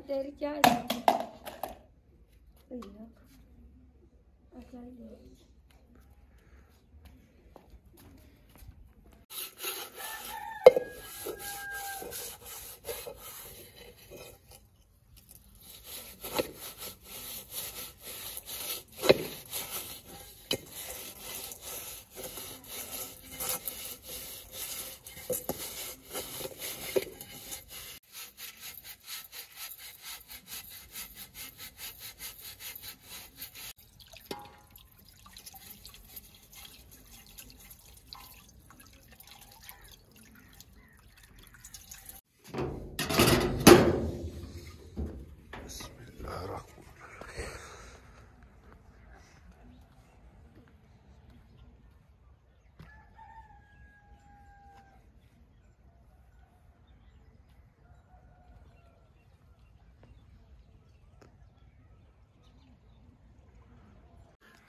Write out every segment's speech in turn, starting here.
तेरी क्या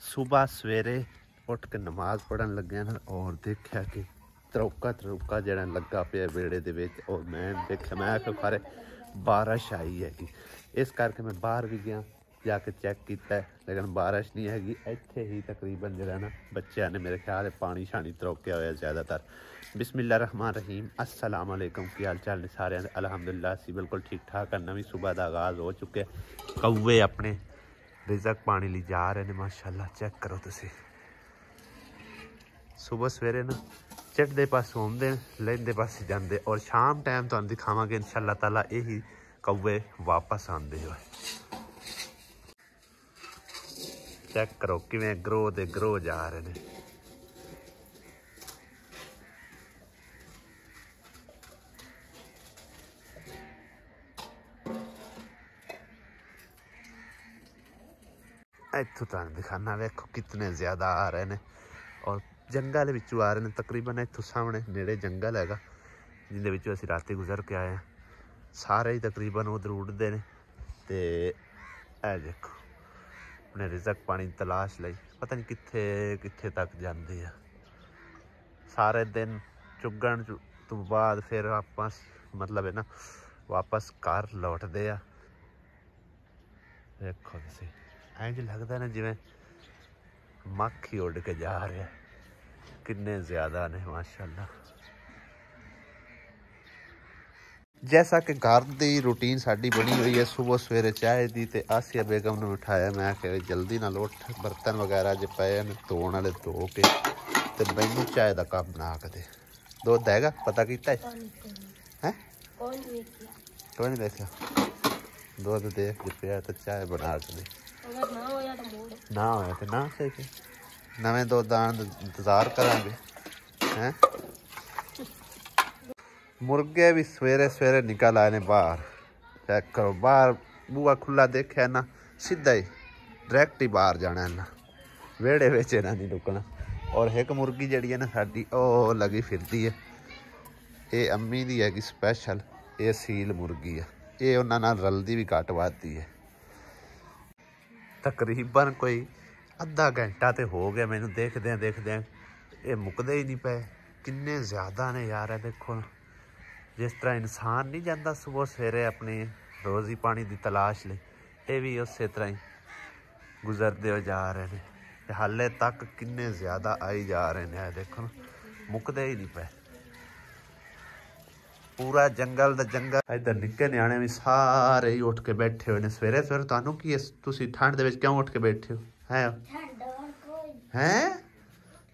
सुबह सवेरे उठ के नमाज पढ़न लगे ना और देखा कि तरौका जरा लगा पे वेड़े दे विच और मैं देखा मैं आखिर खारे बारिश आई हैगी इस करके मैं बाहर भी गया जाके चेक किया लेकिन बारिश नहीं हैगी इत्थे ही तकरीबन जरा ना बच्चों ने मेरे ख्याल पानी शानी तरौकिया होया ज़्यादातर। बिस्मिल्लाह रहमान रहीम अस्सलाम वालेकुम की हाल चाल ने सारे अलहमदुलिल्लाह असी बिल्कुल ठीक ठाक है। नवी सुबह का आगाज़ हो चुके कौवे अपने रिजक पानी ली जा रहे हैं माशाल्लाह चेक करो तुसी सुबह सवेरे ना चढ़ते पासों आते लेंदे पासे जाते और शाम टाइम तुहानू दिखावांगे इंशाअल्लाह ताला यही कौवे वापस आते हुए। चेक करो किवें ग्रो दे ग्रो जा रहे हैं। इत्थों तुहानू दिखाना वेखो कितने ज़्यादा आ रहे हैं और जंगल विचों आ रहे हैं तकरीबन इत्थों सामने नेड़े जंगल हैगा जिंदे विचों असीं राती गुजर के आए हैं सारे ही तकरीबन उधर उड़ते हैं तो यह देखो अपने रिजक पानी तलाश लई पता नहीं कित्थे कित्थे तक जाते हैं सारे दिन चुगण तो बाद फिर वापस मतलब है ना वापस घर लौटते हैं। देखो तुसीं इंज लगता ना जिवें मक्ख ही उड़ के जा रहा है किन्ने ज़्यादा ने माशाल्लाह। जैसा कि घर की रूटीन साड़ी बनी हुई है सुबह सवेरे चाय दी ते आसिया बेगम ने उठाया मैं कि जल्दी ना उठ बर्तन वगैरह जो पे धोने वाले धो के ते मैनू चाय का कप बना के दे दुध हैगा पता किया है कोई नहीं देखा दुध देख पे तो चाय बना के दे ना होया तो ना सही नवे दुध आने इंतजार करांगे हैं। मुर्गे भी सवेरे सवेरे निकल आए ने बाहर चेक करो बाहर बूहा खुला देखा ना सीधा ही डायरैक्ट ही बाहर जाना इन्ना वेड़े विच इन्हां नहीं रुकना। और एक मुर्गी जिहड़ी है ना साडी ओ लगी फिरदी है ये अम्मी दी हैगी स्पैशल ये सील मुर्गी है ये उन्हां नाल रलदी भी घट वधदी है। तकरीबन कोई अद्धा घंटा तो हो गया मैनू देखदे ये मुकदे ही नहीं पे किन्ने ज़्यादा ने यार है। देखो जिस तरह इंसान नहीं जाता सुबह सवेरे अपनी रोज़ी पानी की तलाश ले ये भी उस तरह ही गुजरते हो जा रहे हैं हाले तक किन्ने ज़्यादा आई जा रहे हैं। देखो मुकदे ही नहीं पे पूरा जंगल दा जंगल इधर निक्के न्याणे भी सारे ही उठ के बैठे हुए ने सवेरे सवेरे। तुहानू की तुसीं ठंड दे विच क्यों उठ के बैठे हो हैं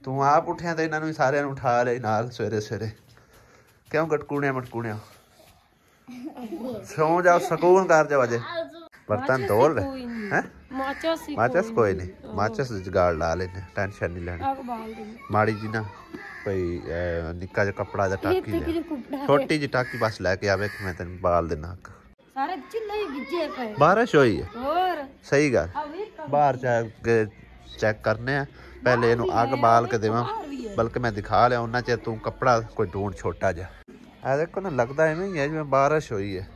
तू आप उठिया तो इन्होंने सारे उठा ले नाल सवेरे सवेरे क्यों गटकूने मटकूने सो जाओ सकून कर जाओ अजे बर्तन धो ले हैं माचस कोई नहीं माचस जुगाड़ ला लेने टेंशन नहीं लेनी माड़ी जी ना कोई निक्का जा कपड़ा जा टाकी ले छोटी जी टाकी बस लैके आवे कि मैं तेन बाल देना बारिश हुई है सही गल बाहर चेक करने हैं पहले इनू अग बाल के देव बल्कि मैं दिखा लिया उन्ना चेर तू कपड़ा कोई ढूंढ छोटा जा आ देखो ना लगता है नहीं है जिवें बारिश हुई है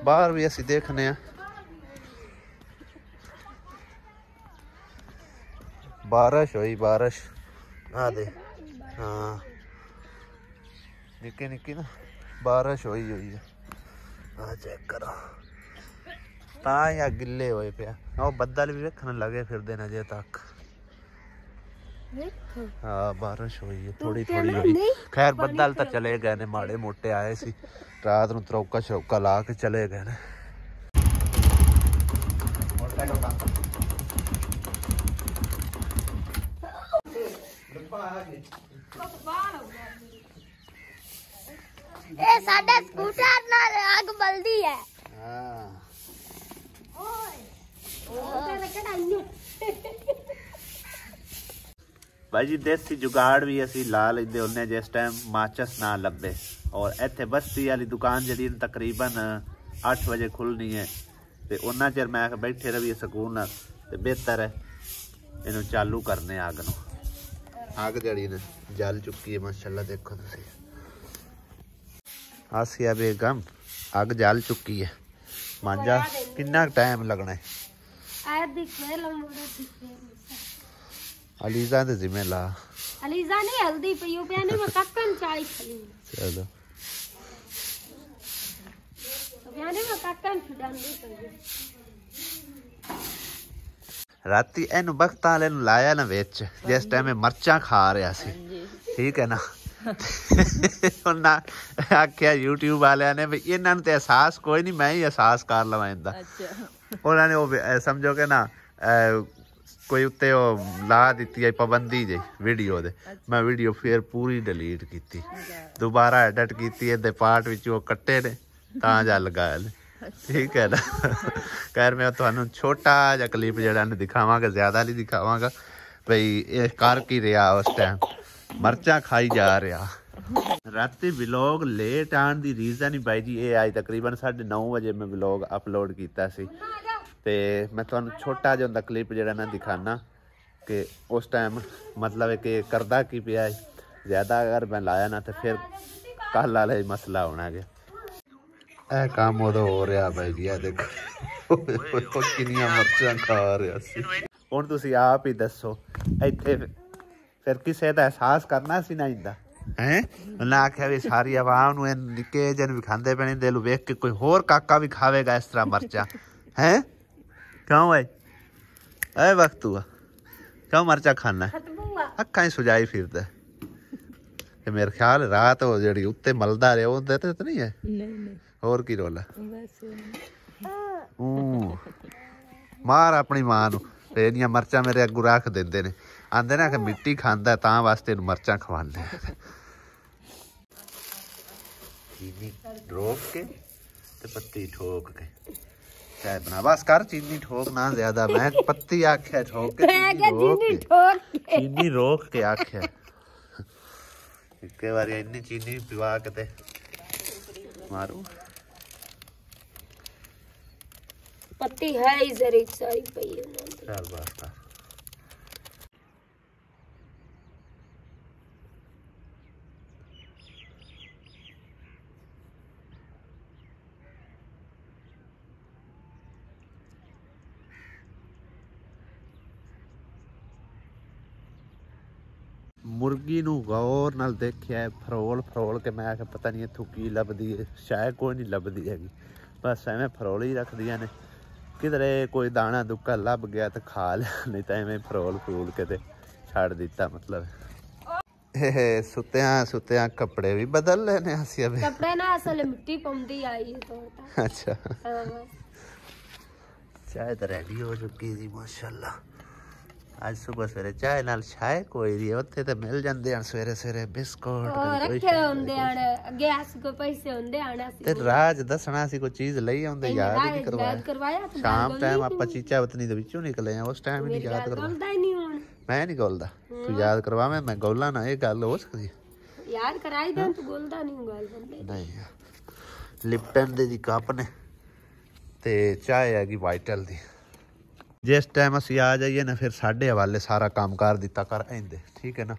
बाहर भी असी देखने हैं बारिश हुई बारिश आ दे हाँ निक्की निक्की ना बारिश हुई है आ चेक करो ਤਾਂ ਹੀ ਗਿੱਲੇ ਹੋਏ ਪਿਆ। ਉਹ ਬੱਦਲ ਵੀ ਵੇਖਣ ਲੱਗੇ ਫਿਰਦੇ ਨੇ ਅਜੇ ਤੱਕ। हाँ बारिश हुई है थोड़ी थोड़ी हुई। खैर बदल तो चले गए ने, माड़े मोटे आए सी रात नूं तरौका शरौका ला के चले गए ने। ए साडा स्कूटर नाल आग बलदी है। हां भाई जी देसी जुगाड़ भी असी ला लेंदे हुन्ने जिस टाइम माचस ना लभे। और इत्थे बस्ती वाली दुकान जी तकरीबन 8 बजे खुलनी है, तो उन्ना चिर मैं बैठे रहिए सकून नाल, ते बेहतर है इनू चालू करने अग नू। अग जड़ी ने जल चुकी है माशाल्लाह, देखो तुसी आसिया बेगम अग जल चुकी है। मांजा कितना टाइम लगना है? अलीजा दे जिम्मे ला। अलीजा नहीं हल्दी पियो पियाने में कक्कन चाय खली। चलो पियाने में कक्कन छुडांदी पियो। राती एनु बख्तां वाले नु लाया ना विच जिस टाइम मरचां खा रहा सी, ठीक है ना। उन्ना आख्या यूट्यूब वाले ने भी इन्हां नूं ते एहसास कोई नहीं, मैं ही एहसास कर लवां इंदा। उन्होंने वो समझो कि ना कोई उत्ते ला दी है पाबंदी जी वीडियो दे। मैं वीडियो फिर पूरी डिलीट की, दोबारा एडिट की, पार्ट विच वो कट्टे ने तां जा लगाया ने, ठीक है ना। खैर मैं तुहानू छोटा जा क्लिप जड़ा दिखावांगा, ज्यादा नहीं दिखावांगा भाई ये कर की रहा उस टाइम मरचा खाई जा रहा। राती व्लॉग लेट आने की रीजन ही भाई जी ये आज तकरीबन 9:30 बजे मैं व्लॉग अपलोड किया सी, ते मैं तुहानू छोटा जिहा उंदा क्लिप जड़ा ना दिखाना कि उस टाइम मतलब है कि करदा की पिया है। ज़्यादा अगर मैं लाया ना तो फिर कल वाला ही मसला होना गया। ए काम उदों हो रहा भाई जी, देखो किनियां मरचां खा रहा सी। हुण तुसीं आप ही दसो इत्थे फिर किसी का एहसास करना सी ना इंदा हैं। उन्हें आख्या भी सारी आवाम नूं निक्के जन भी खांदे पे ने, दिल वेख के कोई होर काका भी खावेगा इस तरह मरचा हैं। क्यों भाई ए वक्त हुआ क्यों मरचा खाना अखा ही सुजाई फिरदा है। मेरे ख्याल रात हो जड़ी उत्ते मलदा रहे ओदे ते नहीं है। नहीं होर की रोला मार अपनी मां नूं ते इन्नियां मरचां मेरे अगू रख दिंदे ने, आंदे ना कि मिट्टी खांदा तां वास्ते मरचां खवांदे। चीनी रोक के ते पत्ती ठोक के चाय बना, बस कर चीनी ठोक ना ज्यादा। मैं पत्ती आख्या ठोक के चीनी रोक के आख्या एक बार इन्नी चीनी पिवा के ते मारू। पत्ती है ही जरी सारी पई है। चल बस कर। मुर्गी नूं गौर नाल देखिया फरोल फरोल के, मैं आख्या पता नहीं इत्थों की लभदी है, शायद कोई नहीं लभदी हैगी, बस एवें फरोल ही रखदियां ने। किधरे कोई दाना दुक्का लभ गया तो खा लिया, नहीं तो एवें फरोल फरूल के ते छड़ दिता। मतलब सुत्तियां सुत्तियां कपड़े भी बदल लेने हसिया भी कपड़े ना असल मिट्टी पौंदी आई है तो। अच्छा चाय तो रेडी हो चुकी थी माशाल्लाह। आज सुबह सवेरे चाय नाल चाय कोई नहीं उत्थे ते मिल जांदे हन सवेरे सवेरे बिस्कुट रखे हुंदे हन गैस को पैसे हुंदे हन ते राज दसना सी कोई चीज लई आंदे याद ही नहीं करवाया। शाम टाइम आपा चीचा वतनी दे विचों निकले हैं, उस टाइम ही याद करवा। मैं नहीं गोलदा तू याद करवा, मैं गोला ना, ये गल हो सकदी याद कराई दे तू गोलदा नहीं गल बंदे नहीं। लिप्टन दे जी कप ने ते चाय हैगी वाइटल दी। जिस टाइम असी आ जाइए ना फिर साढ़े हवाले सारा काम कर दिता कर आंदे, ठीक है ना।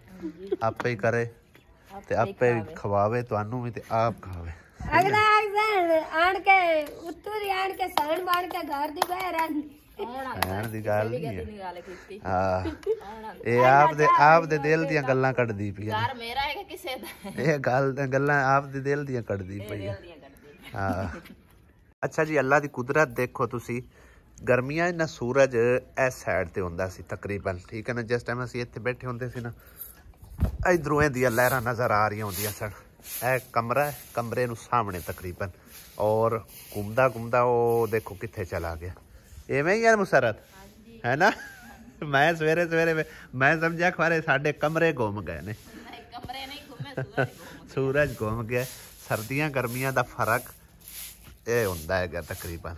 आपे ही करे ते आपे खवावे तुहानू भी ते आप खावे। अगला आन के उत्तरी आन के शरण बाण के घर दी बाहर आन दी गल नहीं है। हां ए आप दे दिल दियां गल्लां कढदी पई यार मेरा है कि किसे दा ए गल्लां आप दे दिल दियां कढदी पई। हां अच्छा जी अल्लाह दी कुदरत देखो तुसी ਗਰਮੀਆਂ ਨਾ ਸੂਰਜ ਇਸ ਸਾਈਡ ਤੇ ਹੁੰਦਾ ਸੀ ਤਕਰੀਬਨ, ਠੀਕ ਹੈ ਨਾ। ਜਿਸ ਟਾਈਮ ਅਸੀਂ ਇੱਥੇ ਬੈਠੇ ਹੁੰਦੇ ਸੀ ਨਾ, ਇਧਰੋਂ ਇਹਦੀਆਂ ਲਹਿਰਾਂ ਨਜ਼ਰ ਆ ਰਹੀਆਂ ਹੁੰਦੀਆਂ ਸਨ। ਇਹ ਕਮਰਾ ਹੈ, ਕਮਰੇ ਨੂੰ ਸਾਹਮਣੇ ਤਕਰੀਬਨ, ਔਰ ਘੁੰਮਦਾ ਘੁੰਮਦਾ ਉਹ ਦੇਖੋ ਕਿੱਥੇ ਚਲਾ ਗਿਆ। ਇਵੇਂ ਹੀ ਯਾਰ ਮੁਸਰਤ ਹੈ ਨਾ। ਮੈਂ ਸਵੇਰੇ ਸਵੇਰੇ ਮੈਂ ਸਮਝਿਆ ਖਵਾਰੇ ਸਾਡੇ ਕਮਰੇ ਘੁੰਮ ਗਏ ਨੇ। ਕਮਰੇ ਨਹੀਂ ਘੁੰਮੇ, ਸੂਰਜ ਘੁੰਮ ਗਿਆ। ਸਰਦੀਆਂ ਗਰਮੀਆਂ ਦਾ ਫਰਕ ਇਹ ਹੁੰਦਾ ਹੈਗਾ ਤਕਰੀਬਨ।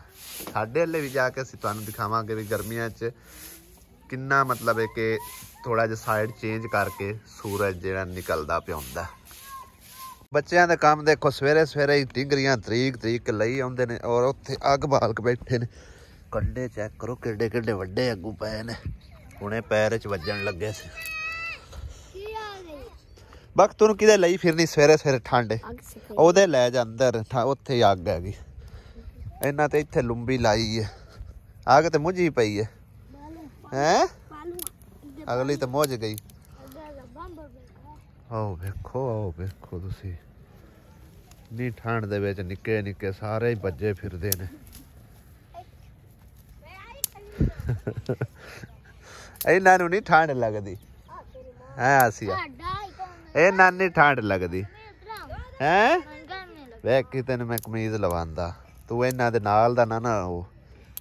ਸਾਡੇ ਵੱਲੇ ਵੀ ਜਾ ਕੇ ਅਸੀਂ ਤੁਹਾਨੂੰ ਦਿਖਾਵਾਂਗੇ ਵੀ ਗਰਮੀਆਂ 'ਚ ਕਿੰਨਾ ਮਤਲਬ ਹੈ ਕਿ ਥੋੜਾ ਜਿਹਾ ਸਾਈਡ ਚੇਂਜ ਕਰਕੇ ਸੂਰਜ ਜਿਹੜਾ ਨਿਕਲਦਾ ਪਿਆ ਹੁੰਦਾ। ਬੱਚਿਆਂ ਦਾ ਕੰਮ ਦੇਖੋ, ਸਵੇਰੇ ਸਵੇਰੇ ਹੀ ਟਿੰਗਰੀਆਂ ਤਰੀਕ ਲਈ ਆਉਂਦੇ ਨੇ, ਔਰ ਉੱਥੇ ਅੱਗ ਬਾਲ ਕੇ ਬੈਠੇ ਨੇ। ਕੰਡੇ ਚੈੱਕ ਕਰੋ ਕਿੱਡੇ ਕਿੱਡੇ ਵੱਡੇ ਅੱਗੂ ਪਏ ਨੇ, ਹੁਣੇ ਪੈਰ 'ਚ ਵੱਜਣ ਲੱਗੇ ਸੀ। ਬਕ ਤੂੰ ਕਿਤੇ ਲਈ ਫਿਰਨੀ ਸਵੇਰੇ ਸਵੇਰੇ ਠੰਡ ਉਹਦੇ ਲੈ ਜਾ ਅੰਦਰ, ਉੱਥੇ ਹੀ ਅੱਗ ਹੈਗੀ। ਇਹਨਾਂ ਤੇ ਇੱਥੇ ਲੰਬੀ ਲਾਈ ਹੈ ਅੱਗ, ਤੇ ਮੁੱਝੀ ਪਈ ਹੈ ਹੈਂ। ਅਗਲੀ ਤਾਂ ਮੁੱਝ ਗਈ। ਆਓ ਵੇਖੋ ਤੁਸੀਂ, ਨੀ ਠੰਡ ਦੇ ਵਿੱਚ ਨਿੱਕੇ ਨਿੱਕੇ ਸਾਰੇ ਹੀ ਭੱਜੇ ਫਿਰਦੇ ਨੇ। ਇਹਨਾਂ ਨੂੰ ਨਹੀਂ ਠੰਡ ਲੱਗਦੀ ਹੈ ਆਸੀਆ, ਇਹਨਾਂ ਨੂੰ ਠੰਡ ਲੱਗਦੀ ਹੈ। ਵੇਖ ਕੇ ਤੈਨੂੰ ਮੈਂ ਕਮੀਜ਼ ਲਵਾਂਦਾ, ਤੂੰ ਇਹਨਾਂ ਦੇ ਨਾਲ ਦਾ ਨਾ ਉਹ,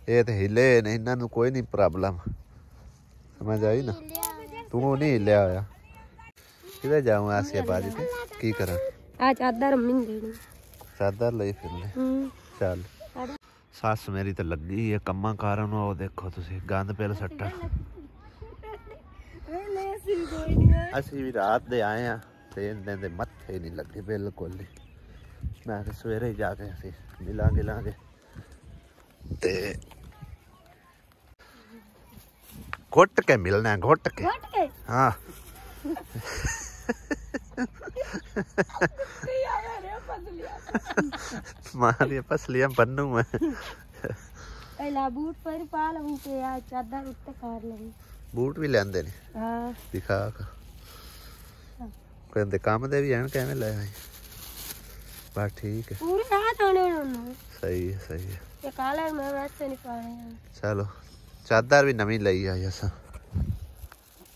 ਇਹ ਤੇ ਹਿੱਲੇ ਨੇ, ਇਹਨਾਂ ਨੂੰ ਕੋਈ ਨਹੀਂ ਪ੍ਰੋਬਲਮ, ਸਮਝ ਆਈ ਨਾ। ਤੂੰ ਨਹੀਂ ਹਿੱਲਿਆ ਹੋਇਆ। ਕਿਤੇ ਜਾਵਾਂ ਆਸੀਆ ਬਾਜੀ ਤੇ ਕੀ ਕਰਾਂ? ਆ ਚਾਦਰ ਮੰਮੀ ਦੇਣੀ, ਚਾਦਰ ਲਈ ਫਿਰਨੇ। ਚੱਲ ਸੱਸ ਮੇਰੀ ਤਾਂ ਲੱਗੀ ਹੈ ਕੰਮਾਂ ਕਾਰਾਂ ਨੂੰ। ਉਹ ਦੇਖੋ ਤੁਸੀਂ ਗੰਦ ਪਿਲ ਸੱਟਾ। ਅਸੀਂ ਵੀ ਰਾਤ ਦੇ ਆਏ ਆ ਤੇ ਇਹਨਾਂ ਦੇ ਮੱਥੇ ਨਹੀਂ ਲੱਗੇ ਬਿਲਕੁਲ ਹੀ। ਮੈਂ ਕਿਹਾ ਸਵੇਰੇ ਜਾ ਕੇ ਅਸੀਂ ਮਿਲਾਂਗੇ ਤੇ ਘੁੱਟ ਕੇ ਮਿਲਣਾ, ਘੁੱਟ ਕੇ। ਹਾਂ मारिया पसलियां पन्नू में पहला बूट पर पा लूं के आ चादर उत्ते कर लूं। बूट भी लेंदे ने। हां दिखा कहंदे काम दे भी हन किवें ले आए। बस ठीक है, पूरे हाथ होने उन्होंने। सही है ये काले में वैसे नहीं पाने। चलो चादर भी नवी लई आई असा।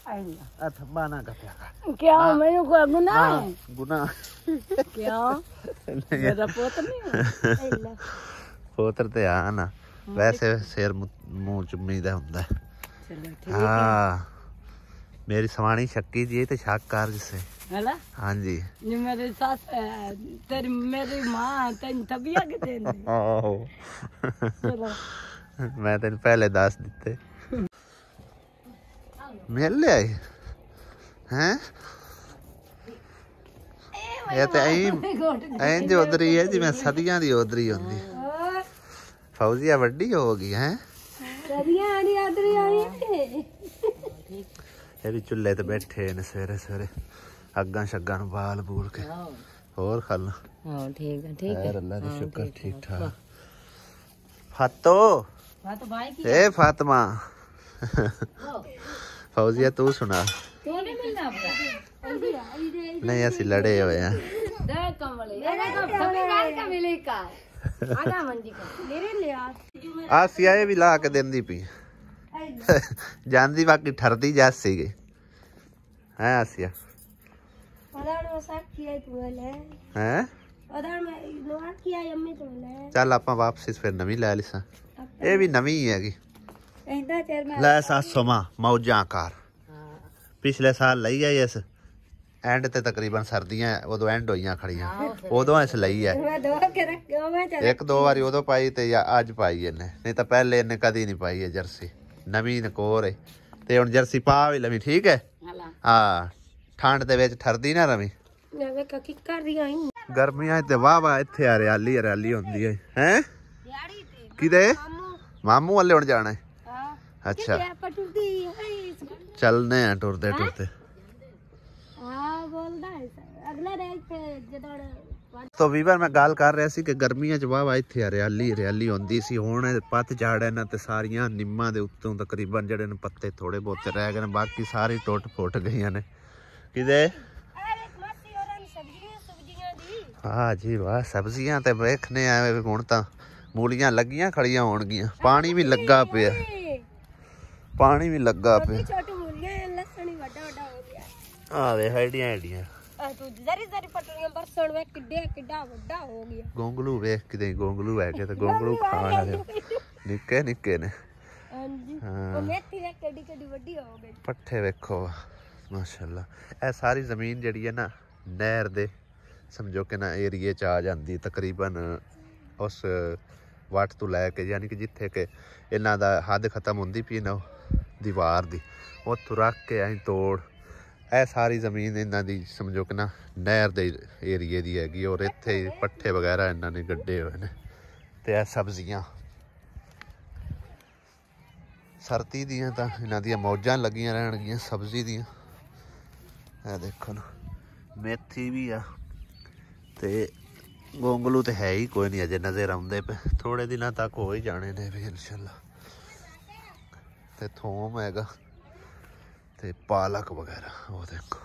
आइया थब्बा ना कटिया कर। क्या मैंने कोई गुनाह है? गुनाह क्या मेरा पोत नहीं है। पोतर ते आ ना, वैसे सिर मुंह चुम्मी दा हुंदा। चलो ठीक है। मेरी सवानी शक्की जी ते शक कर जिसे है ना। हां जी, ये मेरी सास तेरी मेरी मां तेन तबिया के देने। आहो चलो मैं तेन पहले दस दिते। मिल ले आई हैं। ये तो इंज उधरी है जिवें सदियां दी उधरी होंदी। फौजिया वड्डी हो गई है। सदियां आनी उधरी आई। ये भी चुल्हे ते बैठे ने सवेरे सवेरे अग्गां शग्गां नूं बाल बूल के। होर खल हां ठीक है अल्लाह दा शुक्र ठीक ठाक। फातो भाई की ए फातिमा फौजिया तू सुना। तू नहीं मिलना आपका नहीं ऐसी लड़े हुए हैं। दे कमले मेरे को सभी बात का मिले का आधा मंदी का मेरे लिया आसिया ये भी ला के देंदी पी जानदी बाकी ठरदी जासी गई है आसिया। उधर में साथ किया तू ले हैं उधर में लोहा किया अम्मी तो ले। चल आपां वापसी फिर नवी ले लिसा। ये भी नवी ही हैगी। इंदा चेर में ਲੈ ਸਾਸੋਮਾ ਮੌਜਾਂ ਕਰ। ਪਿਛਲੇ ਸਾਲ ਲਈ ਆਈ ਇਸ ਐਂਡ ਤੇ ਤਕਰੀਬਨ ਸਰਦੀਆਂ ਉਦੋਂ ਐਂਡ ਹੋਈਆਂ ਖੜੀਆਂ, ਉਦੋਂ ਇਸ ਲਈ ਹੈ। मैं दो के रख के मैं चल ਇੱਕ ਦੋ ਵਾਰੀ ਉਦੋਂ ਪਾਈ ਤੇ ਅੱਜ ਪਾਈ ਇਹਨੇ, ਨਹੀਂ ਤਾਂ ਪਹਿਲੇ ਇਹਨੇ ਕਦੀ ਨਹੀਂ ਪਾਈ ਹੈ ਜਰਸੀ। ਨਵੀਂ ਨਕੋਰ ਹੈ ਤੇ ਹੁਣ ਜਰਸੀ ਪਾ ਵੀ ਲਵੀਂ, ਠੀਕ ਹੈ। ਹਾਂ ਠੰਡ ਦੇ ਵਿੱਚ ਠਰਦੀ ਨਾ ਰਵੀਂ। मैं का की कर दिया ही ਗਰਮੀਆਂ ਤੇ ਵਾਹ ਇੱਥੇ ਹਰਿਆਲੀ ਹੁੰਦੀ ਹੈ। ਹੈ ਕਿਦੇ ਮਾਮੂ ਵਾਲੇ ਹੁਣ ਜਾਣਾ ਹੈ। अच्छा चलने हैं टुरते टुरते। तो ਵੀਵਰ ਮੈਂ ਗੱਲ ਕਰ ਰਿਹਾ ਸੀ ਕਿ ਗਰਮੀਆਂ 'ਚ ਵਾਹ ਇੱਥੇ ਹਰਿਆਲੀ ਹੁੰਦੀ ਸੀ। ਹੁਣ ਪੱਤ ਝਾੜ ਇਹਨਾਂ ਤੇ ਸਾਰੀਆਂ ਨਿੰਮਾਂ ਦੇ ਉੱਤੋਂ ਤਕਰੀਬਨ ਜਿਹੜੇ ਨੇ ਪੱਤੇ ਥੋੜੇ ਬਹੁਤੇ ਰਹਿ ਗਏ ਨੇ, ਬਾਕੀ ਸਾਰੇ ਟੁੱਟ ਫੁੱਟ ਗਈਆਂ ਨੇ। ਕਿਦੇ ਹਾਂ ਜੀ ਵਾਹ ਸਬਜ਼ੀਆਂ ਤੇ ਵੇਖਨੇ ਆਏ ਹੁਣ ਤਾਂ ਮੂਲੀਆਂ ਲੱਗੀਆਂ ਖੜੀਆਂ ਹੋਣਗੀਆਂ। ਪਾਣੀ ਵੀ ਲੱਗਾ ਪਿਆ, ਪਾਣੀ ਵੀ ਲੱਗਾ ਪਿਆ। ਛੋਟੀ ਮੂਲੀਆਂ ਲਸਣ ਹੀ ਵੱਡਾ ਵੱਡਾ ਹੋ ਗਿਆ। ਆ ਵੇ ਹੈਡੀਆਂ ਹੈਡੀਆਂ ਆ ਤੂੰ ਜ਼ਰੀ ਜ਼ਰੀ ਪਟੜੀਆਂ ਬਰਸਣ ਵੇ ਕਿੱਡਾ ਵੱਡਾ ਹੋ ਗਿਆ। ਗੋਂਗਲੂ ਵੇਖ ਕਿਤੇ ਗੋਂਗਲੂ ਹੈਗੇ ਤੇ ਗੋਂਗਲੂ ਖਾਣ ਵਾਲੇ ਨਿੱਕੇ ਨਿੱਕੇ ਨੇ। ਹਾਂਜੀ ਉਹ ਮੇਥੀ ਵੇ ਕਿੱਡੀ ਵੱਡੀ ਹੋ ਗਈ। ਪੱਠੇ ਵੇਖੋ ਮਾਸ਼ਾਅੱਲਾ। ਇਹ ਸਾਰੀ ਜ਼ਮੀਨ ਜਿਹੜੀ ਹੈ ਨਾ ਨਹਿਰ ਦੇ ਸਮਝੋ ਕਿ ਨਾ ਏਰੀਏ 'ਚ ਆ ਜਾਂਦੀ ਤਕਰੀਬਨ ਉਸ ਵੱਟ ਤੋਂ ਲੈ ਕੇ, ਯਾਨੀ ਕਿ ਜਿੱਥੇ ਕਿ ਇਹਨਾਂ ਦਾ ਹੱਦ ਖਤਮ ਹੁੰਦੀ ਪਈ ਨਾ ਦੀਵਾਰ ਦੀ, ਉੱਥੋਂ ਰੱਖ ਕੇ ਅਸੀਂ ਤੋੜ ਇਹ ਸਾਰੀ ਜ਼ਮੀਨ ਇਹਨਾਂ ਦੀ ਸਮਝੋ ਕਿ ਨਾ ਨਹਿਰ ਦੇ ਏਰੀਏ ਦੀ ਹੈਗੀ। ਔਰ ਇੱਥੇ ਪੱਠੇ ਵਗੈਰਾ ਇਹਨਾਂ ਨੇ ਗੱਡੇ ਹੋਏ ਨੇ। ਤੇ ਇਹ ਸਬਜ਼ੀਆਂ ਸਰਦੀ ਦੀਆਂ ਤਾਂ ਇਹਨਾਂ ਦੀਆਂ ਮੌਜਾਂ ਲੱਗੀਆਂ ਰਹਿਣਗੀਆਂ ਸਬਜ਼ੀ ਦੀਆਂ। ਇਹ ਦੇਖੋ ਨਾ ਮੇਥੀ ਵੀ ਆ ਤੇ ਗੋਂਗਲੂ ਤੇ ਹੈ ਹੀ ਕੋਈ ਨਹੀਂ ਅਜੇ ਨਜ਼ਰ ਆਉਂਦੇ ਪਏ, ਥੋੜੇ ਦਿਨਾਂ ਤੱਕ ਹੋ ਹੀ ਜਾਣੇ ਨੇ ਵੀ ਇਨਸ਼ਾਅੱਲਾ। ਤੇ ਥੋਮ ਹੈਗਾ ਤੇ ਪਾਲਕ ਵਗੈਰਾ ਉਹ ਦੇਖੋ।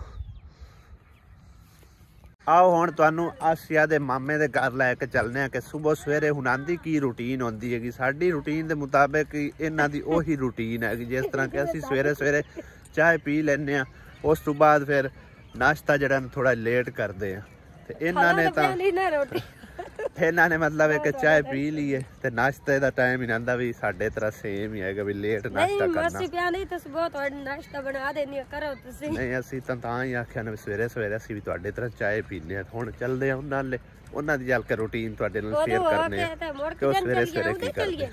ਆਓ ਹੁਣ ਤੁਹਾਨੂੰ ਆਸਿਆ ਦੇ ਮਾਮੇ ਦੇ ਘਰ ਲੈ ਕੇ ਚੱਲਦੇ ਆ ਕਿ ਸਵੇਰੇ ਸਵੇਰੇ ਉਹਨਾਂ ਦੀ ਕੀ ਰੂਟੀਨ ਹੁੰਦੀ ਹੈਗੀ। ਸਾਡੀ ਰੂਟੀਨ ਦੇ ਮੁਤਾਬਿਕ ਇਹਨਾਂ ਦੀ ਉਹੀ ਰੂਟੀਨ ਹੈਗੀ। ਜਿਸ ਤਰ੍ਹਾਂ ਕਿ ਅਸੀਂ ਸਵੇਰੇ ਸਵੇਰੇ ਚਾਹ ਪੀ ਲੈਂਦੇ ਆ, ਉਸ ਤੋਂ ਬਾਅਦ ਫਿਰ ਨਾਸ਼ਤਾ ਜਿਹੜਾ ਥੋੜਾ ਲੇਟ ਕਰਦੇ ਆ। ਤੇ ਇਹਨਾਂ ਨੇ ਮਤਲਬ ਇੱਕ ਚਾਹ ਪੀ ਲਈਏ ਤੇ ਨਾਸ਼ਤੇ ਦਾ ਟਾਈਮ ਹੀ ਆਂਦਾ ਵੀ ਸਾਡੇ ਤਰ੍ਹਾਂ ਸੇਮ ਹੀ ਹੈਗਾ ਵੀ ਲੇਟ ਨਾਸ਼ਤਾ ਕਰਨਾ। ਨਹੀਂ ਅਸੀਂ ਤਾਂ ਹੀ ਆਖਿਆ ਨਾ ਸਵੇਰੇ ਸਵੇਰੇ ਅਸੀਂ ਵੀ ਤੁਹਾਡੇ ਤਰ੍ਹਾਂ ਚਾਹ ਪੀਂਦੇ ਆ। ਹੁਣ ਚੱਲਦੇ ਆ ਉਹਨਾਂ ਦੀ ਚੱਲ ਕੇ ਰੂਟੀਨ ਤੁਹਾਡੇ ਨਾਲ ਸ਼ੇਅਰ ਕਰਨੇ ਆ ਕਿ ਉਹ ਸਵੇਰੇ ਸਵੇਰੇ ਕੀ ਕਰਦੇ।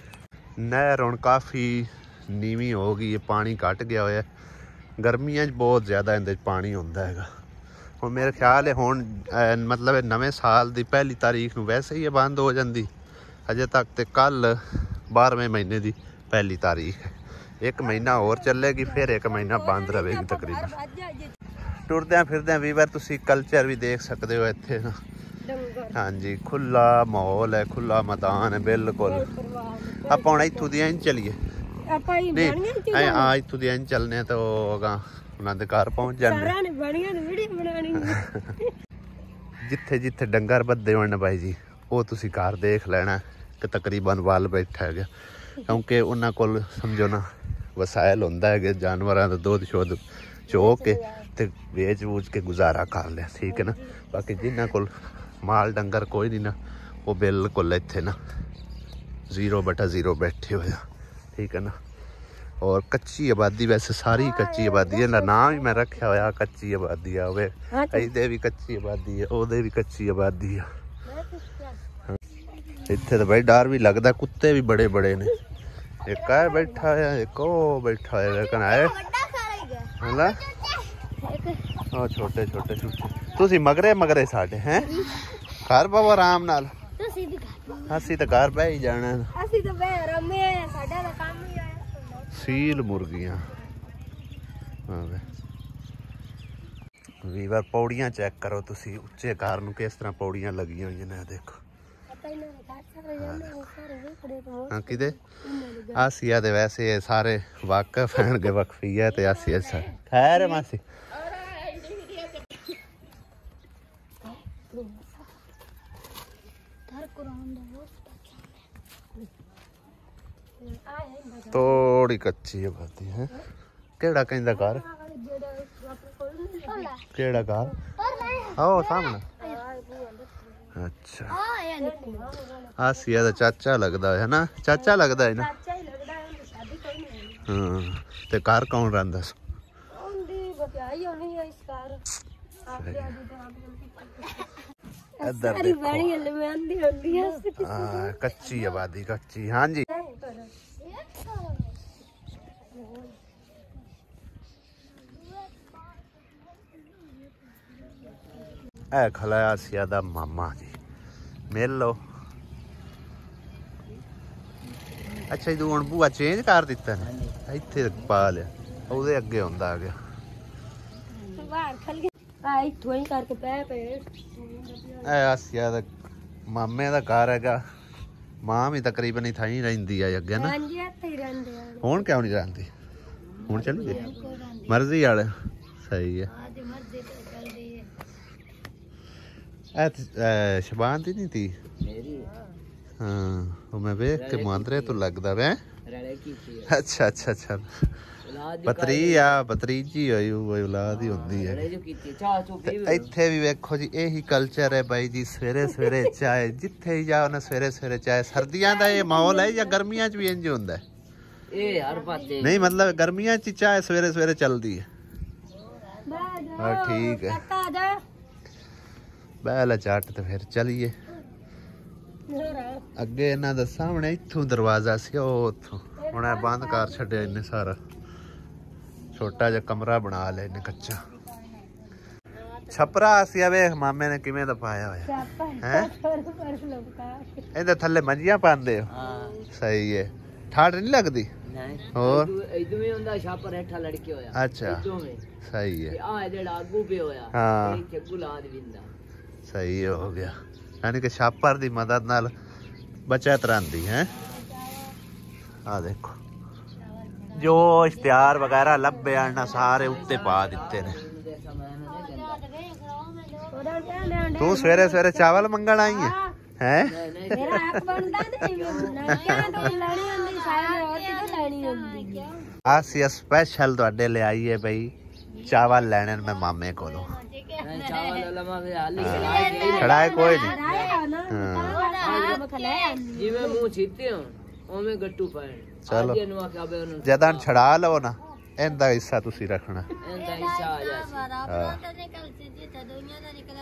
ਨਹਿਰ ਹੁਣ ਕਾਫੀ ਨੀਵੀਂ ਹੋ ਗਈ ਹੈ, ਪਾਣੀ ਘਟ ਗਿਆ ਹੋਇਆ। ਗਰਮੀਆਂ 'ਚ ਬਹੁਤ ਜ਼ਿਆਦਾ ਇਹਦੇ 'ਚ ਪਾਣੀ ਹੁੰਦਾ ਹੈਗਾ। ਹੁਣ ਮੇਰੇ ਖਿਆਲ ਹੈ ਹੁਣ ਮਤਲਬ ਨਵੇਂ ਸਾਲ ਦੀ 1 ਤਾਰੀਖ ਨੂੰ ਵੈਸੇ ਹੀ ਇਹ ਬੰਦ ਹੋ ਜਾਂਦੀ। ਅਜੇ ਤੱਕ ਤੇ ਕੱਲ 12ਵੇਂ ਮਹੀਨੇ ਦੀ 1 ਤਾਰੀਖ ਹੈ। 1 ਮਹੀਨਾ ਹੋਰ ਚੱਲੇਗੀ, ਫਿਰ 1 ਮਹੀਨਾ ਬੰਦ ਰਹੇਗੀ ਤਕਰੀਬਨ। ਟੁਰਦਿਆਂ ਫਿਰਦਿਆਂ ਵੀਵਰ ਤੁਸੀਂ ਕਲਚਰ ਵੀ ਦੇਖ ਸਕਦੇ ਹੋ ਇੱਥੇ। ਹਾਂਜੀ ਖੁੱਲਾ ਮਾਹੌਲ ਹੈ, ਖੁੱਲਾ ਮੈਦਾਨ ਹੈ ਬਿਲਕੁਲ। ਆਪਾਂ ਹੁਣ ਇੱਥੋਂ ਦੀਆਂ ਹੀ ਚੱਲੀਏ, ਇੱਥੋਂ ਦੀਆਂ ਚੱਲਨੇ ਤਾਂ ਉਹਨਾਂ ਦੇ ਘਰ ਪਹੁੰਚ ਜਾਂਦੇ। ਜਿੱਥੇ ਜਿੱਥੇ ਡੰਗਰ ਬੱਧੇ ਹੋਣ ਨਾ ਬਾਈ ਜੀ, ਉਹ ਤੁਸੀਂ ਘਰ ਦੇਖ ਲੈਣਾ ਕਿ ਤਕਰੀਬਨ ਵੱਲ ਬੈਠਾ ਹੈਗਾ। ਕਿਉਂਕਿ ਉਹਨਾਂ ਕੋਲ ਸਮਝੋ ਨਾ ਵਸਾਇਲ ਹੁੰਦਾ ਹੈਗਾ ਜਾਨਵਰਾਂ ਦਾ ਦੁੱਧ ਸ਼ੁੱਧ ਚੋ ਕੇ ਤੇ ਵੇਚ ਵੂਚ ਕੇ ਗੁਜ਼ਾਰਾ ਕਰ ਲਿਆ, ਠੀਕ ਹੈ ਨਾ। ਬਾਕੀ ਜਿਨ੍ਹਾਂ ਕੋਲ ਮਾਲ ਡੰਗਰ ਕੋਈ ਨਹੀਂ ਨਾ, ਉਹ ਬਿਲਕੁਲ ਇੱਥੇ ਨਾ 0/0 ਬੈਠੇ ਹੋਇਆ, ਠੀਕ ਹੈ ਨਾ। ਔਰ ਕੱਚੀ ਆਬਾਦੀ, ਵੈਸੇ ਸਾਰੀ ਕੱਚੀ ਆਬਾਦੀ, ਇਹਦਾ ਨਾਮ ਹੀ ਮੈਂ ਰੱਖਿਆ ਹੋਇਆ ਕੱਚੀ ਆਬਾਦੀ ਆ। ਹੋਵੇ ਇਹਦੇ ਵੀ ਕੱਚੀ ਆਬਾਦੀ ਹੈ, ਉਹਦੇ ਵੀ ਕੱਚੀ ਆਬਾਦੀ ਆ। ਇੱਥੇ ਤਾਂ ਬਈ ਡਰ ਵੀ ਲੱਗਦਾ, ਕੁੱਤੇ ਵੀ ਬੜੇ ਬੜੇ ਨੇ। ਇੱਕ ਆ ਬੈਠਾ ਹੋਇਆ, ਇੱਕ ਉਹ ਬੈਠਾ ਹੋਇਆ ਕਨਾਏ ਹਲਾ। ਉਹ ਛੋਟੇ ਛੋਟੇ ਛੋਟੇ ਤੁਸੀਂ ਮਗਰੇ ਸਾਡੇ ਹੈ ਘਰ ਬਾਬਾ ਆਰਾਮ ਨਾਲ। ਅਸੀਂ ਤਾਂ ਘਰ ਬਹਿ ਹੀ ਜਾਣਾ। ਅਸੀਂ ਤਾਂ ਬਹਿ ਰਮੇ, ਸਾਡਾ ਤਾਂ ਕੰਮ ਹੀ ਆਇਆ। ਸੀਲ ਮੁਰਗੀਆਂ ਵੀਵਰ ਪੌੜੀਆਂ ਚੈੱਕ ਕਰੋ ਤੁਸੀਂ, ਉੱਚੇ ਘਰ ਨੂੰ ਕਿਸ ਤਰ੍ਹਾਂ ਪੌੜੀਆਂ ਲੱਗੀਆਂ ਹੋਈਆਂ ਨੇ। ਦੇਖੋ ਕਿਤੇ ਆਸੀਆ ਦੇ ਵੈਸੇ ਸਾਰੇ ਵਾਕਫ ਹੈਣਗੇ, ਵਕਫੀਆ ਤੇ ਆਸੀਆ ਖੈਰ ਮਾਸੀ। थोड़ी कच्ची आबादी है। केड़ा कहंदा घर, केड़ा घर आओ सामने। अच्छा आसिया दा चाचा लगदा है ना, चाचा लगदा है ना। हाँ ते घर कौन रहिंदा? कच्ची आबादी कच्ची। हाँ जी ए खलाया आसिया दा मामा जी, मिल लो। अच्छा जी हुण बूआ चेंज कर दिता ने, इत्थे पा लिया, ओदे अगे हुंदा आ गया। आसिया दा मामे दा घर हैगा, मां भी तकरीबन इत्थे ही रहिंदी है अगे ना। हुण क्यों नहीं रहिंदी? हुण चली गई मर्जी वाले, सही है। शबान दी नहीं थी? हाँ ਉਹ ਮੈਂ ਵੇਖ ਕੇ ਮੁੰਦਰੇ ਤੋਂ ਲੱਗਦਾ ਵੇ। ਅੱਛਾ ਅੱਛਾ ਅੱਛਾ ਬਤਰੀ ਆ ਬਤਰੀਜੀ ਹੋਈ ਉਹ ਔਲਾਦ ਹੀ ਹੁੰਦੀ ਹੈ। ਇੱਥੇ ਵੀ ਵੇਖੋ ਜੀ ਇਹੀ ਕਲਚਰ ਹੈ ਬਾਈ ਜੀ। ਸਵੇਰੇ ਸਵੇਰੇ ਚਾਹ ਜਿੱਥੇ ਹੀ ਜਾਓ ਨਾ ਸਵੇਰੇ ਸਵੇਰੇ ਚਾਹ। ਸਰਦੀਆਂ ਦਾ ਇਹ ਮਾਹੌਲ ਹੈ ਜਾਂ ਗਰਮੀਆਂ 'ਚ ਵੀ ਇੰਜ ਹੁੰਦਾ? ਇਹ ਹਰ ਪਾਸੇ ਨਹੀਂ ਮਤਲਬ ਗਰਮੀਆਂ 'ਚ ਚਾਹ ਸਵੇਰੇ ਸਵੇਰੇ ਚੱਲਦੀ ਹੈ। ਹਾਂ ਠੀਕ ਹੈ ਬਹਿ ਲੈ ਚੱਟ ਤੇ ਫਿਰ ਚਲੀਏ ਅੱਗੇ। ਇਹਨਾਂ ਦਾ ਸਾਹਮਣੇ ਇੱਥੋਂ ਦਰਵਾਜ਼ਾ ਸੀ ਉਹ ਉੱਥੋਂ ਹੁਣ ਇਹ ਬੰਦ ਕਰ ਛੱਡਿਆ ਇਹਨੇ ਸਾਰਾ। ਛੋਟਾ ਜਿਹਾ ਕਮਰਾ ਬਣਾ ਲਿਆ ਇਹਨੇ ਕੱਚਾ। ਛਪਰਾ ਸੀ ਆ ਵੇਖ ਮਾਮੇ ਨੇ ਕਿਵੇਂ ਦਾ ਪਾਇਆ ਹੋਇਆ ਹੈ। ਇਹਦੇ ਥੱਲੇ ਮੰਜੀਆਂ ਪਾਉਂਦੇ ਹੋ? ਸਹੀ ਹੈ। ਠਾੜ ਨਹੀਂ ਲੱਗਦੀ? ਹੋਰ ਇਦੋਂ ਹੁੰਦਾ ਛਾਪਰ ਹੇਠਾਂ ਲੜਕੇ ਹੋਇਆ। ਅੱਛਾ ਸਹੀ ਹੈ। ਆ ਜਿਹੜਾ ਆਗੂ ਪਿਆ ਹੋਇਆ ਹਾਂ ਇੱਥੇ ਗੁਲਾਦ ਵਿੰਦਾ ਸਹੀ ਹੋ ਗਿਆ। यानी कि छापर की मदद नाल बचत रही है। आ देखो जो इश्तिहार वगैरह लभे आना सारे उत्ते पा दिते ने। तू सवेरे सवेरे चावल मंगण आई है हैं? आसिया स्पेशल तुहाडे ले आई है भाई चावल लेने मैं मामे कोलों। छड़ाए कोई नहीं चलो जदा छड़ा लो ना इनका हिस्सा तुसी रखना।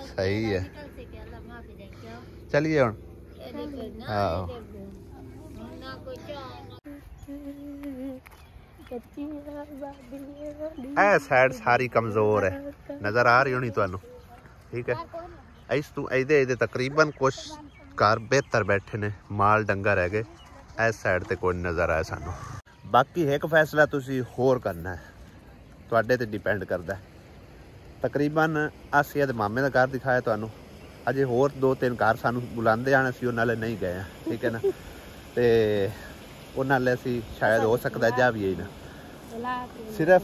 सही है चलिए हुण। ए साइड सारी कमजोर है नजर आ रही होनी तुहानू ठीक है। इस तू इहदे तकरीबन कुछ घर बेहतर बैठे ने माल डंगर है गए। इस साइड ते कोई नजर आया सानू। बाकी एक फैसला तुसी होर करना है तुहाडे ते डिपेंड करदा है। तकरीबन आसिया दे मामे दा घर दिखाया तुहानू। अजे होर 2-3 घर सानू बुलांदे आने सी उन्हां नाल नहीं गए ठीक है ना। ते उन्हां नाल असी शायद हो सकदा जा भी यही ना सिर्फ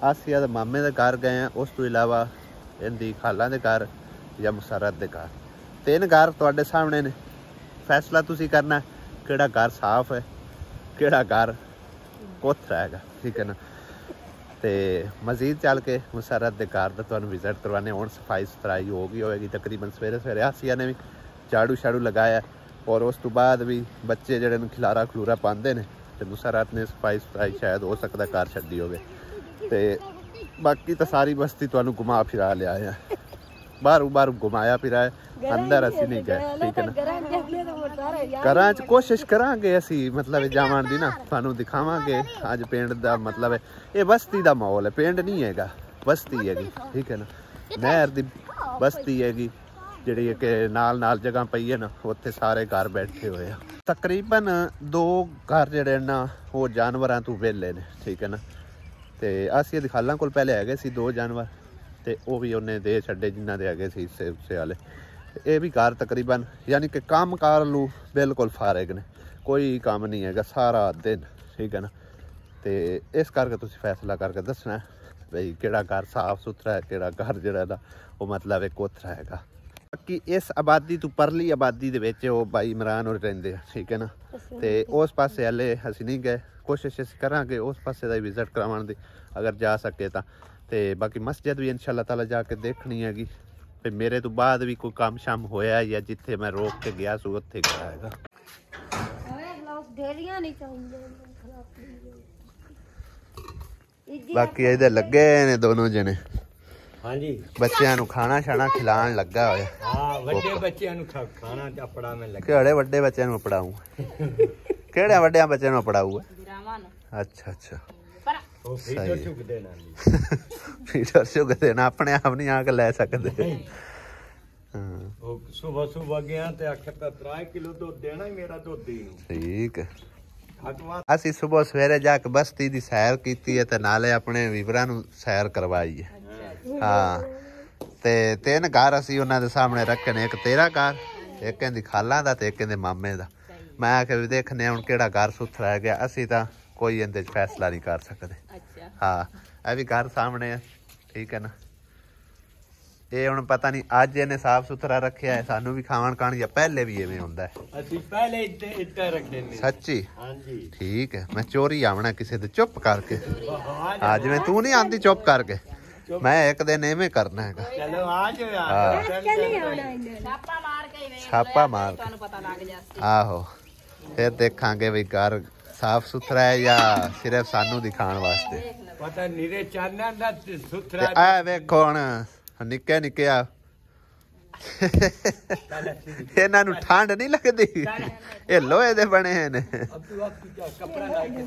आसिया दे मामे दे घर गए हैं। उस तो इलावा इनकी खालां दे घर या मुसरत दे घर 3 घर तुहाडे सामने ने। फैसला तुसी करना किहड़ा घर साफ है किहड़ा घर कोथरा है ठीक है ना। तो मजीद चल के मुसरत के घर का तुहानू विजिट करवाने। हुण सफाई सुथराई होगी तकरीबन सवेरे सवेरे आसिया ने भी झाड़ू शाड़ू लगाया और उस तो बाद भी बच्चे जिहड़े खिलारा खलूरा पाते हैं तो मुसरत ने सफाई सुथराई शायद हो सकता घर छड्डी होवे। ते बाकी तो सारी बस्ती तुहानू घुमा फिरा लिया है। बाहर घुमाया फिराया अंदर असी नहीं गए ठीक है ना। घरां च कोशिश करांगे असी मतलब जावन दी ना तुहानू दिखावांगे। अज पिंड दा मतलब है ये बस्ती दा माहौल है पिंड नहीं हैगा बस्ती हैगी ठीक है ना। नहर दी बस्ती हैगी जिहड़ी कि नाल जगह पई है ना उत्थे सारे घर बैठे हुए हैं। तकरीबन 2 घर जिहड़े ना वो जानवरां तो वेले ने ठीक है ना। ते आसिया दी खालां कोल पहले हैगे सी 2 जानवर ते वो भी उन्हें दे छड्डे जिन्हां दे हैगे सी हिस्से हुस्से वाले। ये भी घर तकरीबन यानी कि काम कार लू बिल्कुल फारिग ने कोई काम नहीं हैगा सारा दिन ठीक है ना। तो इस करके तुसीं फैसला करके दसना भाई किहड़ा घर साफ सुथरा है किहड़ा घर जिहड़ा दा वो मतलब कोथरा हैगा। बाकी इस आबादी तो परली आबादी दे विच वो भाई इमरान होर रहिंदे ठीक है ना। तो उस पासे हले असीं नहीं गए कोशिश करांगे उस पासे दा विजिट करवाउण दी अगर जा सके तां। ते बाकी मस्जिद भी इंशाअल्लाह ताला जाके देखनी हैगी। फिर मेरे तो बाद भी कोई काम शाम होया या जिथे मैं रोक के गया सो उत्थे कराएगा। बाकी इधर लगे ने दोनों जने हाँ जी बच्चों को खाना शाना खिलान लगा होया। हां बड़े बच्चों को खाना अपड़ा में लगा। केड़े बड़े बच्चों को पढ़ाऊं केड़े बड़े बच्चों को पढ़ाऊं? अच्छा अच्छा फीडर चुक देना अपने आप नहीं आके ले सकते। सुबह सुबह गया ते आखिर 3 किलो दूध देना मेरा दूध दी ठीक है। असी सुबह सवेरे जाके बस्ती दी सैर कीती है ते नाले अपने वीवरां नू सैर करवाई है। हाँ ते 3 घर असी उन्हां दे सामने रखे ने। एक तेरा घर एक इहदी खालां दा ते एक इहदे मामे दा। मैं आके भी देखने हुण किहड़ा घर सुथरा है गया असी तां कोई इंदे फैसला नहीं कर सकते। हाँ ये भी घर सामने है ठीक है ना। ਇਹ ਹੁਣ ਪਤਾ ਨਹੀਂ ਅੱਜ ਇਹਨੇ ਸਾਫ ਸੁਥਰਾ ਰੱਖਿਆ ਹੈ, ਸਾਨੂੰ ਵੀ ਖਾਣ ਖਾਣ ਜਾਂ ਪਹਿਲੇ ਵੀ ਐਵੇਂ ਹੁੰਦਾ ਹੈ? ਅਸੀਂ ਪਹਿਲੇ ਇੱਦਾਂ ਰੱਖਦੇ ਨੇ। ਸੱਚੀ? ਹਾਂਜੀ। ਠੀਕ ਹੈ, ਮੈਂ ਚੋਰੀ ਆਵਣਾ ਕਿਸੇ ਦੇ ਚੁੱਪ ਕਰਕੇ। ਹਾਂ ਜਿਵੇਂ ਤੂੰ ਨਹੀਂ ਆਂਦੀ ਚੁੱਪ ਕਰਕੇ, ਮੈਂ ਇੱਕ ਦਿਨ ਐਵੇਂ ਕਰਨਾ ਹੈਗਾ। ਚਲੋ ਆ ਜਾਓ ਯਾਰ। ਹਾਂ ਛਾਪਾ ਮਾਰ ਕੇ ਵੇਖ ਛਾਪਾ ਮਾਰ ਤੁਹਾਨੂੰ ਪਤਾ ਲੱਗ ਜਾਸੀ। ਆਹੋ ਫਿਰ ਦੇਖਾਂਗੇ ਵੀ ਘਰ ਸਾਫ ਸੁਥਰਾ ਹੈ ਜਾਂ ਸਿਰਫ ਸਾਨੂੰ ਦਿਖਾਉਣ ਵਾਸਤੇ। ਪਤਾ ਨੀਰੇ ਚਾਨਣਾ ਦਾ ਤੇ ਸੁਥਰਾ। ਆ ਵੇਖੋ ਹੁਣ ਨਿੱਕੇ ਨਿੱਕੇ ਆ ਇਹਨਾਂ ਨੂੰ ਠੰਡ ਨਹੀਂ ਲੱਗਦੀ, ਇਹ ਲੋਹੇ ਦੇ ਬਣੇ ਨੇ। ਕੱਪੜਾ ਲਾ ਕੇ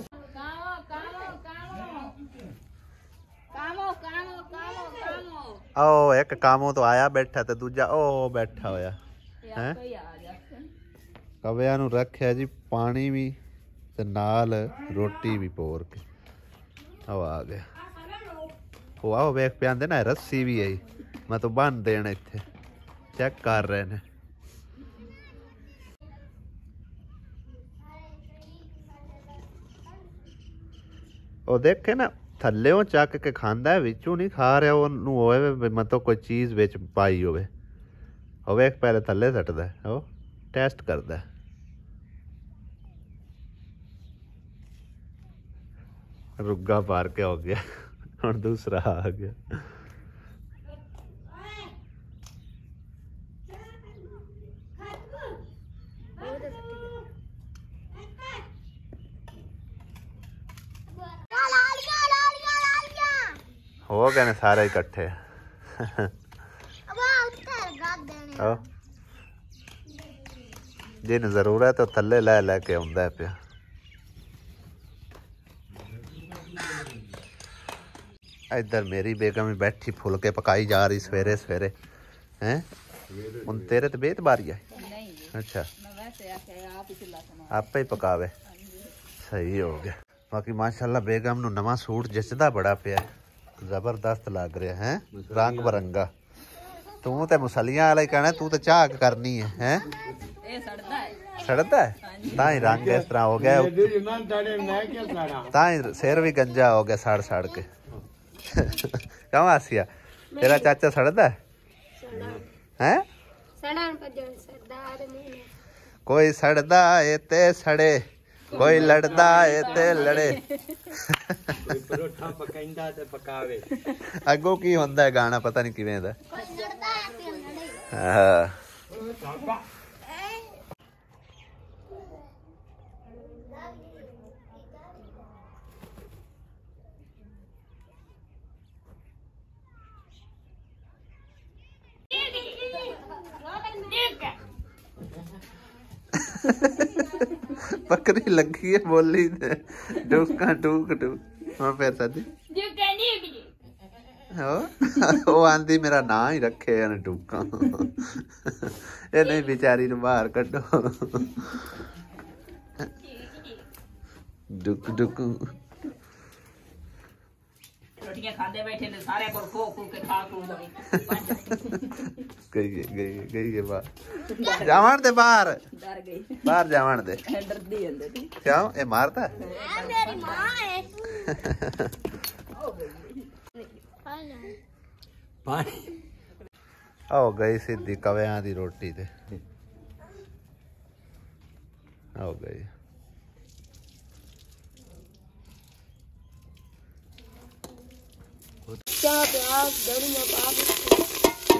ਉਹ ਇੱਕ ਕਾਮੋਂ ਤੋਂ ਆਇਆ ਬੈਠਾ ਤੇ ਦੂਜਾ ਉਹ ਬੈਠਾ ਹੋਇਆ ਹੈ। ਕਵਿਆਂ ਨੂੰ ਰੱਖਿਆ ਜੀ ਪਾਣੀ ਵੀ ਤੇ ਨਾਲ ਰੋਟੀ ਵੀ ਪੋਰ ਕੇ। ਉਹ ਆ ਗਿਆ। ਉਹ ਆਓ ਵੇਖ ਪਿਆਂਦੇ ਨਾ ਰੱਸੀ ਵੀ ਆਈ, ਮੈਂ ਤਾਂ ਬੰਨ ਦੇਣ ਇੱਥੇ ਚੈੱਕ ਕਰ ਰਹੇ ਨੇ। ਉਹ ਦੇਖੇ ਨਾ ਥੱਲਿਓਂ ਚੱਕ ਕੇ ਖਾਂਦਾ, ਵਿੱਚੋਂ ਨਹੀਂ ਖਾ ਰਿਹਾ। ਉਹਨੂੰ ਹੋਵੇ ਮਤਲਬ ਕੋਈ ਚੀਜ਼ ਵਿੱਚ ਪਾਈ ਹੋਵੇ। ਉਹ ਵੇਖ ਪਹਿਲੇ ਥੱਲੇ ਸੱਟਦਾ, ਉਹ ਟੈਸਟ ਕਰਦਾ। ਰੁੱਗਾ ਪਾਰ ਕੇ ਹੋ ਗਿਆ, ਹੁਣ ਦੂਸਰਾ ਆ ਗਿਆ। ਹੋ ਗਏ ਨੇ ਸਾਰੇ ਇਕੱਠੇ। ਜਿਹਨੂੰ ਜ਼ਰੂਰਤ ਉਹ ਥੱਲੇ ਲੈ ਲੈ ਕੇ ਆਉਂਦਾ ਪਿਆ। ਇੱਧਰ ਮੇਰੀ ਬੇਗਮ ਵੀ ਬੈਠੀ ਫੁਲਕੇ ਪਕਾਈ ਜਾ ਰਹੀ ਸਵੇਰੇ ਸਵੇਰੇ। ਹੈ ਹੁਣ ਤੇਰੇ ਤੇ ਬੇਤਬਾਰੀ ਹੈ? ਅੱਛਾ ਆਪੇ ਹੀ ਪਕਾਵੇ। ਸਹੀ ਹੋ ਗਿਆ। ਬਾਕੀ ਮਾਸ਼ਾਅੱਲਾ ਬੇਗਮ ਨੂੰ ਨਵਾਂ ਸੂਟ ਜੱਚਦਾ ਬੜਾ ਪਿਆ, ਜ਼ਬਰਦਸਤ ਲੱਗ ਰਿਹਾ ਹੈ, ਰੰਗ ਬਰੰਗਾ। ਤੂੰ ਤੇ ਮੁਸਲੀਆਂ ਵਾਲਾ ਹੀ ਕਹਿਣਾ, ਤੂੰ ਤੇ ਚਾਹ ਕਰਨੀ ਹੈ। ਹੈ ਇਹ ਸੜਦਾ ਹੈ, ਸੜਦਾ ਹੈ ਤਾਂ ਹੀ ਰੰਗ ਇਸ ਤਰ੍ਹਾਂ ਹੋ ਗਿਆ, ਤਾਂ ਹੀ ਸਿਰ ਵੀ ਗੰਜਾ ਹੋ ਗਿਆ ਸੜ ਸੜ ਕੇ। ਕਿਉਂ ਆਸਿਆ ਤੇਰਾ ਚਾਚਾ ਸੜਦਾ ਹੈ? ਕੋਈ ਸੜਦਾ ਏ ਤੇ ਸੜੇ, ਕੋਈ ਲੜਦਾ ਏ ਤੇ ਲੜੇ। ਪਰੋਠਾ ਪਕਾਈਂਦਾ ਤੇ ਪਕਾਵੇ। ਅੱਗੋਂ ਕੀ ਹੁੰਦਾ ਹੈ ਗਾਣਾ ਪਤਾ ਨਹੀਂ ਕਿਵੇਂ ਦਾ। ਹਾਂ ਬੱਕਰੀ ਲੱਗੀ ਹੈ ਬੋਲੀ ਤੇ ਡੁੱਕਾ ਟੂਕ ਟੂਕ। ਹੁਣ ਫਿਰ ਸਾਡੀ ਉਹ ਆਂਦੀ ਮੇਰਾ ਨਾਂ ਹੀ ਰੱਖੇ ਇਹਨੇ ਟੂਕਾਂ। ਇਹ ਨਹੀਂ ਵਿਚਾਰੀ ਨੂੰ ਬਾਹਰ ਕੱਢੋ। ਡੁੱਕ ਡੁੱਕ ਰੋਟੀਆਂ ਖਾਂਦੇ ਬੈਠੇ ਨੇ ਸਾਰੇ ਕੋਲ ਖੋ ਖੋ ਕੇ ਖਾ ਖੂ ਲਵੇ। ਗਈ ਬਾਹਰ ਜਾਵਣ ਦੇ, ਬਾਹਰ ਡਰ ਗਈ, ਬਾਹਰ ਜਾਵਣ ਦੇ। ਡਰਦੀ ਹੁੰਦੀ ਸੀ। ਕਿਉਂ ਇਹ ਮਾਰਦਾ? ਮੇਰੀ ਮਾਂ ਹੈ। ਪਾਣੀ ਹੋ ਗਈ ਸਿੱਧੀ ਕਵਿਆਂ ਦੀ ਰੋਟੀ ਤੇ ਹੋ ਗਈ।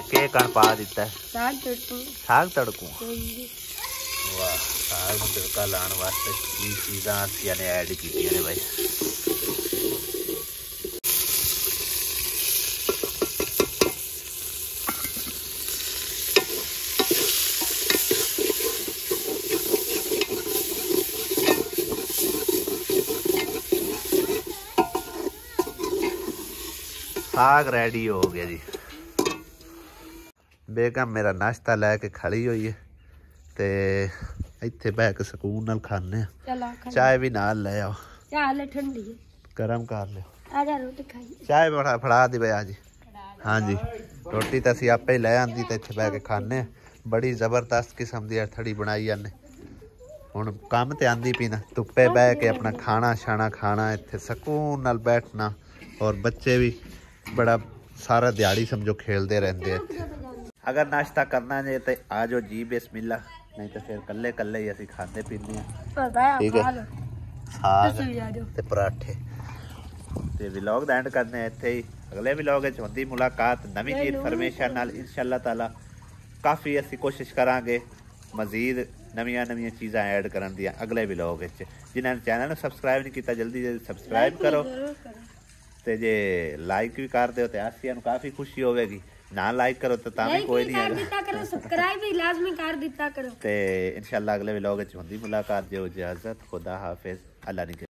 ਕੇ ਕਣ ਪਾ ਦਿੱਤਾ ਸਾਗ ਤੜਕੂ। ਵਾਹ, ਸਾਗ ਨੂੰ ਤੜਕਾ ਲਾਉਣ ਵਾਸਤੇ ਕੀ ਚੀਜ਼ਾਂ ਅਸੀਂ ਨੇ ਐਡ ਕੀਤੀਆਂ ਨੇ ਬਾਈ। ਸਾਗ ਰੈਡੀ ਹੋ ਗਿਆ ਜੀ। ਬੇਗਮ ਮੇਰਾ ਨਾਸ਼ਤਾ ਲੈ ਕੇ ਖੜੀ ਹੋਈ ਹੈ ਤੇ ਇੱਥੇ ਬਹਿ ਕੇ ਸਕੂਨ ਨਾਲ ਖਾਣੇ ਆ। ਚਾਹ ਵੀ ਨਾਲ ਲੈ ਆਓ। ਚਾਹ ਲੈ ਠੰਡੀ ਹੈ, ਗਰਮ ਕਰ ਲਿਓ। ਆ ਜਾ ਰੋਟੀ ਖਾਈ। ਚਾਹ ਫੜਾ ਦੇ ਬਈ। ਜੀ ਹਾਂਜੀ, ਰੋਟੀ ਤਾਂ ਅਸੀਂ ਆਪੇ ਹੀ ਲੈ ਆਂਦੀ ਤੇ ਇੱਥੇ ਬਹਿ ਕੇ ਖਾਣੇ ਆ। ਬੜੀ ਜ਼ਬਰਦਸਤ ਕਿਸਮ ਦੀ ਅਰਥੜੀ ਬਣਾਈ ਜਾਂਦੇ। ਹੁਣ ਕੰਮ ਤੇ ਆਂਦੀ ਪਈ ਨਾ, ਧੁੱਪੇ ਬਹਿ ਕੇ ਆਪਣਾ ਖਾਣਾ ਛਾਣਾ ਖਾਣਾ, ਇੱਥੇ ਸਕੂਨ ਨਾਲ ਬੈਠਣਾ। ਔਰ ਬੱਚੇ ਵੀ ਬੜਾ ਸਾਰਾ ਦਿਹਾੜੀ ਸਮਝੋ ਖੇਲਦੇ ਰਹਿੰਦੇ ਆ। ਅਗਰ ਨਾਸ਼ਤਾ ਕਰਨਾ ਜੇ ਤੇ ਆ ਜਾਓ ਜੀ ਬਿਸਮਿਲ੍ਲਾ, ਨਹੀਂ ਤਾਂ ਫਿਰ ਕੱਲੇ ਕੱਲੇ ਹੀ ਅਸੀਂ ਖਾਂਦੇ ਪੀਂਦੇ ਆ। ਪਤਾ ਹੈ ਠੀਕ ਹੈ, ਸਾਗ ਤੇ ਪਰਾਠੇ। ਤੇ ਵਲੌਗ ਦਾ ਐਂਡ ਕਰਨੇ ਇੱਥੇ ਹੀ। ਅਗਲੇ ਵਲੌਗ ਵਿੱਚ ਹੁੰਦੀ ਮੁਲਾਕਾਤ ਨਵੀਂ ਜੀ ਇਨਫੋਰਮੇਸ਼ਨ ਨਾਲ ਇਨਸ਼ਾਅੱਲਾ ਤਾਲਾ। ਕਾਫੀ ਅਸੀਂ ਕੋਸ਼ਿਸ਼ ਕਰਾਂਗੇ ਮਜ਼ੀਦ ਨਵੀਆਂ ਚੀਜ਼ਾਂ ਐਡ ਕਰਨ ਦੀਆਂ ਅਗਲੇ ਵਲੌਗ ਵਿੱਚ। ਜਿਨ੍ਹਾਂ ਨੇ ਚੈਨਲ ਨੂੰ ਸਬਸਕ੍ਰਾਈਬ ਨਹੀਂ ਕੀਤਾ ਜਲਦੀ ਸਬਸਕ੍ਰਾਈਬ ਕਰੋ, ਤੇ ਜੇ ਲਾਈਕ ਵੀ ਕਰ ਦਿਓ ਤੇ ਆਸੀਆ ਨੂੰ ਕਾਫੀ ਖੁਸ਼ੀ ਹੋਵੇਗੀ। ਨਾ ਲਾਈਕ ਕਰੋ ਤਾਂ ਵੀ ਕੋਈ ਨਹੀਂ ਹੈਗਾ, ਸਬਸਕ੍ਰਾਈਬ ਵੀ ਲਾਜ਼ਮੀ ਕਰ ਦਿੱਤਾ ਕਰੋ। ਤੇ ਇਨਸ਼ਾਅੱਲਾ ਅਗਲੇ ਵਲੌਗ ਵਿੱਚ ਹੁੰਦੀ ਮੁਲਾਕਾਤ। ਜੋ ਇਜਾਜ਼ਤ, खुदा हाफिज, अल्लाह ने